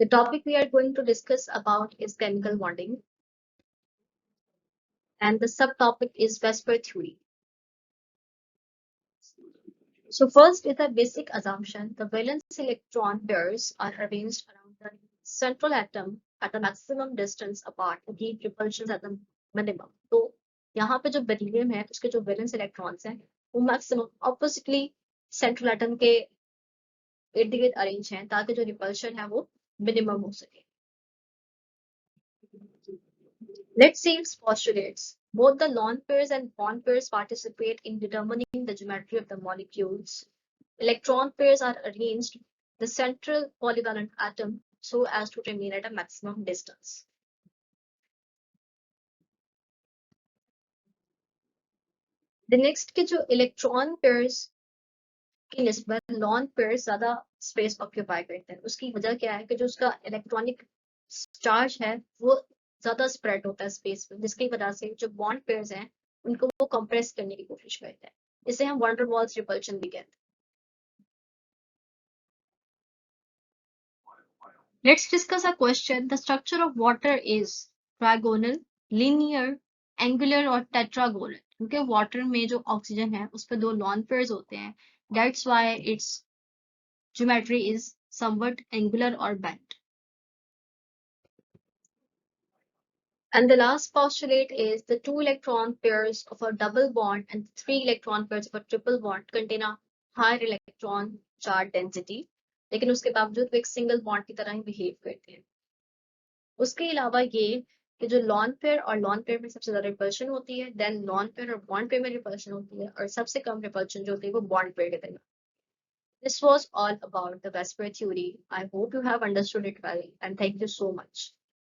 The topic we are going to discuss about is chemical bonding, and the subtopic is VESPR theory. So first is a basic assumption. The valence electron pairs are arranged around the central atom at a maximum distance apart to keep repulsions at the minimum. तो यहाँ पे जो beryllium है उसके जो valence electrons हैं वो maximum oppositely central atom के इर्द गिर्द अरेंज हैं ताकि जो रिपल्शन है वो मिनिमम हो सके. Let's see its postulates. Both the lone pairs and bond pairs participate in determining the geometry of the molecules. Electron pairs are arranged the central polyvalent atom so as to remain at a maximum distance. The next के जो electron pairs की निस्बत lone pairs ज़्यादा space occupy करते हैं. उसकी वजह क्या है कि जो उसका electronic charge है वो ज़्यादा spread होता है space में, जिसकी वजह से जो bond pairs हैं उनको वो compress करने की कोशिश करते हैं. इसे हम van der Waals repulsion भी कहते हैं. Let's discuss a question. The structure of water is trigonal, linear, angular और tetragonal. क्योंकि water में जो oxygen है उस पर दो lone pairs होते हैं. That's why its geometry is somewhat angular or bent. And the last postulate is the 2 electron pairs of a double bond and 3 electron pairs of a triple bond contain a higher electron charge density. लेकिन उसके बावजूद वो एक single bond की तरह ही behave करते हैं. उसके अलावा ये कि जो लॉन पेयर और लॉन पेयर में सबसे ज्यादा रिपल्शन होती है, देन लॉन पेयर और बॉन्ड पेयर में रिपल्शन होती है, और सबसे कम रिपल्शन जो होती है वो बॉन्ड पेयर के तरह. This was all about the VESPR theory. I hope you have understood it well, and thank you so much.